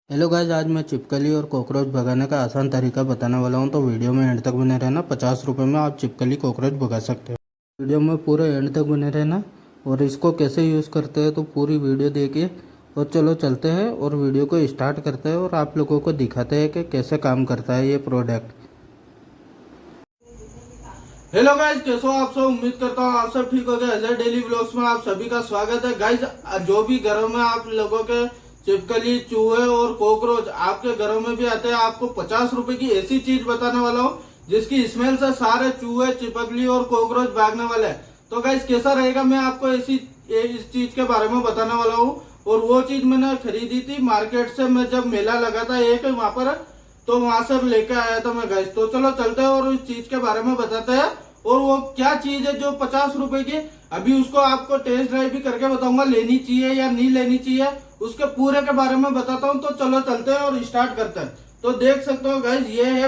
Hello guys, आज मैं छिपकली और कॉकरोच भगाने का आसान तरीका बताने वाला हूं। तो वीडियो में एंड तक बने रहना। 50 रुपये में आप छिपकली कॉकरोच भगा सकते हो। वीडियो में पूरे एंड तक बने रहना और इसको कैसे यूज़ करते हैं तो पूरी वीडियो देखिए। और चलो चलते हैं और वीडियो को स्टार्ट करते हैं और आप लोगों को दिखाते हैं कि कैसे काम करता है ये प्रोडक्ट। हेलो गाइस, कैसे हो आप सब। उम्मीद करता हूँ आप सब ठीक हो गए। एज डेली व्लॉग्स में आप सभी का स्वागत है गाइस। जो भी घरों में आप लोगों के छिपकली, चूहे और कॉकरोच आपके घरों में भी आते हैं, आपको 50 रुपए की ऐसी चीज बताने वाला हूँ जिसकी स्मेल से सारे चूहे, चिपकली और कॉकरोच भागने वाले हैं। तो गाइस कैसा रहेगा, मैं आपको इस चीज के बारे में बताने वाला हूँ। और वो चीज मैंने खरीदी थी मार्केट से, मैं जब मेला लगा था एक वहां पर, तो वहां से लेके आया था मैं गाइस। तो चलो चलते हैं और उस चीज के बारे में बताते हैं। और वो क्या चीज है जो 50 रुपए की, अभी उसको आपको टेस्ट ड्राइव भी करके बताऊंगा, लेनी चाहिए या नहीं लेनी चाहिए, उसके पूरे के बारे में बताता हूँ। तो चलो चलते हैं और स्टार्ट करते हैं। तो देख सकते हो गाइस, ये है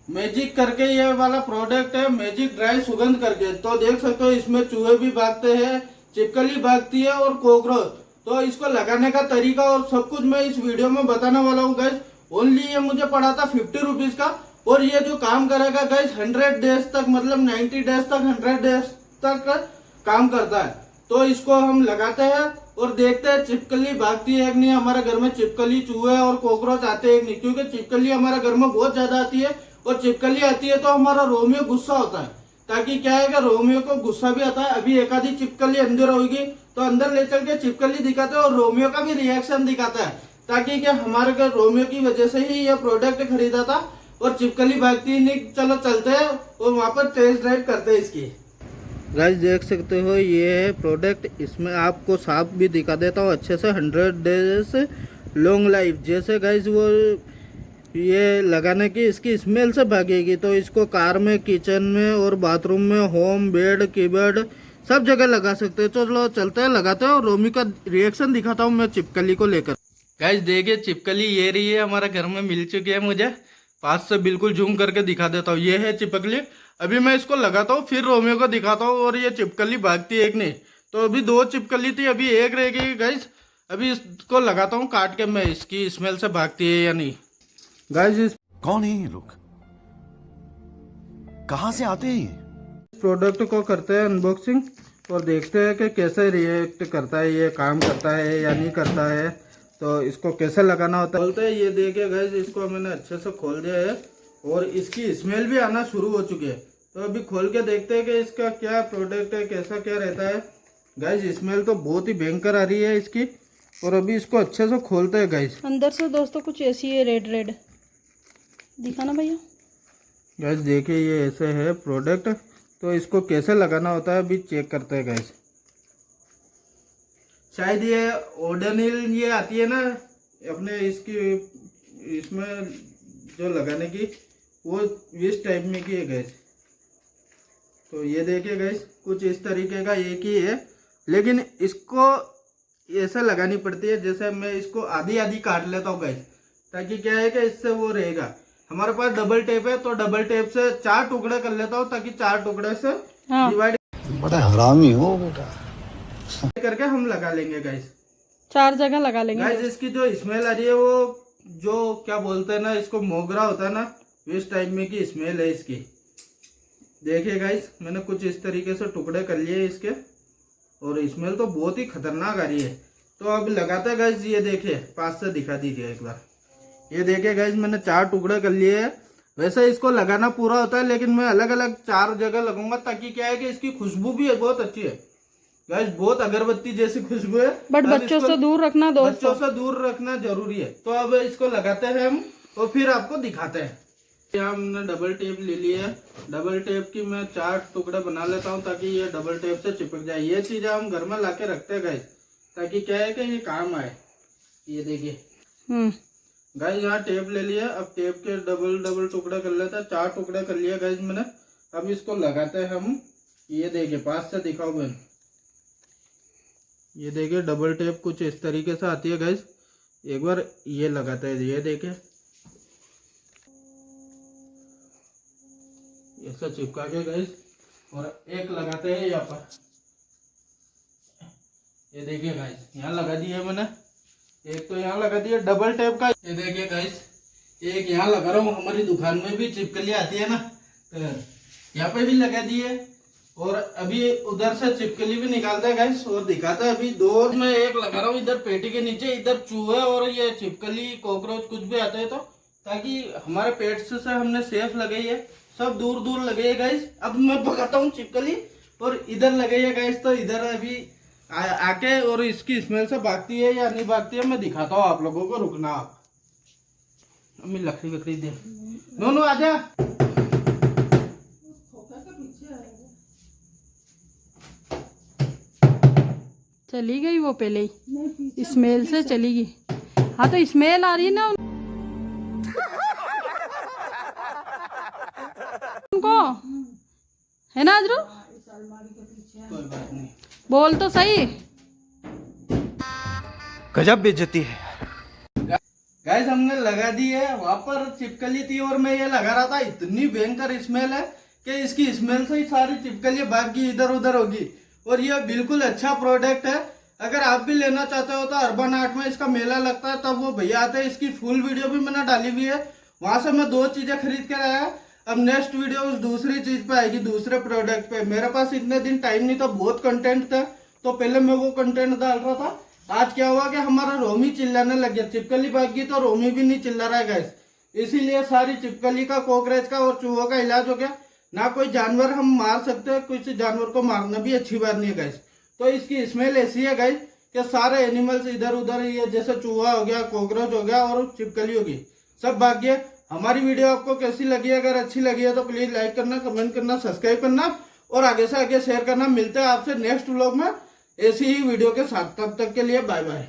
मैजिक करके ये वाला प्रोडक्ट है, मैजिक ड्राई सुगंध करके। तो देख सकते हो इसमें चूहे भी भागते हैं, चिपकली भागती है और कॉकरोच। तो इसको लगाने का तरीका और सब कुछ मैं इस वीडियो में बताने वाला हूँ गाइस। ओनली ये मुझे पड़ा था 50 रुपीज का। और ये जो काम करेगा गाइस 100 डेज तक, मतलब 90 डेज तक, 100 डेज तक काम करता है। तो इसको हम लगाते हैं और देखते हैं चिपकली भागती है कि नहीं। हमारे घर में चिपकली, चूहे और कॉकरोच आते हैं कि नहीं, क्योंकि चिपकली हमारे घर में बहुत ज्यादा आती है। और चिपकली आती है तो हमारा रोमियो गुस्सा होता है, ताकि क्या है कि रोमियो को गुस्सा भी आता है। अभी एक आधी चिपकली अंदर होगी तो अंदर ले चल के चिपकली दिखाते हैं और रोमियो का भी रिएक्शन दिखाता है, ताकि क्या हमारे घर रोमियो की वजह से ही ये प्रोडक्ट खरीदा था। और चिपकली भागती नहीं। चलो चलते हैं और वहां पर टेस्ट ड्राइव करते हैं इसकी। गाइस देख सकते हो ये है प्रोडक्ट, इसमें आपको साफ भी दिखा देता हूँ अच्छे से। 100 डेज लॉन्ग लाइफ जैसे गाइस वो ये लगाने की इसकी स्मेल से भागेगी। तो इसको कार में, किचन में और बाथरूम में, होम, बेड, कीबोर्ड सब जगह लगा सकते हो। चलो चलते हैं, लगाते हैं और रोमी का रिएक्शन दिखाता हूँ मैं चिपकली को लेकर। गाइस देखिए, चिपकली ये रही है, हमारे घर में मिल चुकी है। मुझे पास से बिल्कुल जूम करके दिखा देता हूँ। ये है चिपकली। अभी मैं इसको लगाता हूँ, फिर रोमियो को दिखाता हूँ और ये चिपकली भागती है एक नहीं। तो अभी 2 चिपकली थी, अभी एक रह गई गाइस। अभी इसको लगाता हूँ काट के, मैं इसकी स्मेल से भागती है या नहीं। गाइस इस कौन है ये लोग? कहां से आते हैं ये? प्रोडक्ट को करते हैं अनबॉक्सिंग और देखते हैं कि कैसे रिएक्ट करता है, ये काम करता है या नहीं करता है। तो इसको कैसे लगाना होता है बोलते हैं। ये देखिए गाइस, इसको मैंने अच्छे से खोल दिया है और इसकी स्मेल भी आना शुरू हो चुकी है। तो अभी खोल के देखते हैं कि इसका क्या प्रोडक्ट है, कैसा क्या रहता है। गाइस स्मेल तो बहुत ही भयंकर आ रही है इसकी। और अभी इसको अच्छे से खोलते हैं गाइस। अंदर से दोस्तों कुछ ऐसी है, रेड रेड दिखाना भैया। गैस देखिए ये ऐसे है प्रोडक्ट। तो इसको कैसे लगाना होता है अभी चेक करते हैं गैस। शायद ये ओडोनिल ये आती है ना अपने इसकी, इसमें जो लगाने की, वो इस टाइप में की है गैस। तो ये देखिए गैस, कुछ इस तरीके का एक ही है, लेकिन इसको ऐसे लगानी पड़ती है। जैसे मैं इसको आधी आधी काट लेता हूँ गैस, ताकि क्या है कि इससे वो रहेगा। हमारे पास डबल टेप है तो डबल टेप से 4 टुकड़े कर लेता हूँ, ताकि 4 टुकड़े से डिवाइड बड़ा हरामी हो बेटा। करके हम लगा लेंगे गाइस। 4 जगह लगा लेंगे गाइस इसकी जो स्मेल आ रही है, वो जो क्या बोलते हैं ना, इसको मोगरा होता है ना, इस टाइप में की स्मेल है इसकी। देखिए गाइस, मैंने कुछ इस तरीके से टुकड़े कर लिए इसके और स्मेल तो बहुत ही खतरनाक आ रही है। तो अब लगाते हैं गाइस। ये देखिए, पास से दिखा दीजिए एक बार। ये देखिए गाइस, मैंने 4 टुकड़े कर लिए हैं। वैसे इसको लगाना पूरा होता है, लेकिन मैं अलग अलग 4 जगह लगूंगा, ताकि क्या है कि इसकी खुशबू भी है, बहुत अच्छी है गाइस, बहुत अगरबत्ती जैसी खुशबू है। बट बच्चों से दूर रखना दोस्तों, बच्चों से दूर रखना जरूरी है। तो अब इसको लगाते हैं हम और फिर आपको दिखाते हैं। यहाँ हमने डबल टेप ले लिया है। डबल टेप की मैं 4 टुकड़े बना लेता हूँ, ताकि ये डबल टेप से चिपक जाए। ये चीजें हम घर में लाके रखते हैं गाइस, ताकि क्या है कि ये काम आए। ये देखिए गाइस, यहाँ टेप ले लिया। अब टेप के डबल डबल टुकड़े कर लेते हैं। 4 टुकड़े कर लिया गाइस मैंने। अब इसको लगाते हैं हम। ये देखिए, पास से दिखाओ बहन। ये देखिए डबल टेप कुछ इस तरीके से आती है गाइस। एक बार ये लगाते हैं, ये देखिए ऐसा चिपका के गाइस। और एक लगाते हैं यहाँ पर। ये देखिए गाइस, यहाँ लगा दिया मैंने एक तो यहाँ लगा दिया डबल टेप का। ये देखिए गाइस, एक यहाँ लगा रहा हूँ, हमारी दुकान में भी चिपकली आती है ना, तो यहाँ पे भी लगा दिए। और अभी उधर से चिपकली भी निकालता है गाइस और दिखाता है। अभी दो में एक लगा रहा हूँ इधर पेटी के नीचे, इधर चूहे और ये चिपकली कॉकरोच कुछ भी आते हैं तो, ताकि हमारे पेट से हमने सेफ लगाई है, सब दूर दूर लगे है गाइस। अब मैं पकड़ता हूँ चिपकली और इधर लगे है गाइस, तो इधर अभी आके और इसकी स्मेल से भागती है या नहीं भागती है मैं दिखाता हूँ आप लोगों को। रुकना आप, अम्मी लकड़ी वकड़ी दे, नोनू आजा। चली गई वो पहले ही, स्मेल से चली गई। हाँ तो स्मेल आ रही है ना उनको, है ना अजरू? कोई बात नहीं, बोल तो सही। गजब बेइज्जती है। गाइस हमने लगा दी है, वहां पर चिपकली थी और मैं ये लगा रहा था, इतनी भयंकर स्मेल है कि इसकी स्मेल से ही सारी चिपकली भाग गई, इधर उधर होगी। और ये बिल्कुल अच्छा प्रोडक्ट है, अगर आप भी लेना चाहते हो तो अर्बन आर्ट में इसका मेला लगता है, तब वो भैया आते हैं। इसकी फुल वीडियो भी मैंने डाली हुई है, वहां से मैं 2 चीजें खरीद कर आया। अब नेक्स्ट वीडियो उस दूसरी चीज पे आएगी, दूसरे प्रोडक्ट पे। मेरे पास इतने दिन टाइम नहीं था, बहुत कंटेंट था, तो पहले मैं वो कंटेंट डाल रहा था। आज क्या हुआ कि हमारा रोमी चिल्लाने लग गया, चिपकली भाग गई तो रोमी भी नहीं चिल्ला रहा है गाइस, इसीलिए सारी चिपकली का, कॉकरोच का और चूहों का इलाज हो गया। ना कोई जानवर हम मार सकते हैं, किसी जानवर को मारना भी अच्छी बात नहीं है गाइस। तो इसकी स्मेल ऐसी है गाइस कि सारे एनिमल्स इधर उधर, ये जैसे चूहा हो गया, कॉकरोच हो गया और चिपकली होगी, सब भाग गया। हमारी वीडियो आपको कैसी लगी? अगर अच्छी लगी है तो प्लीज लाइक करना, कमेंट करना, सब्सक्राइब करना और आगे से आगे शेयर करना। मिलते हैं आपसे नेक्स्ट व्लॉग में ऐसी ही वीडियो के साथ, तब तक के लिए बाय बाय।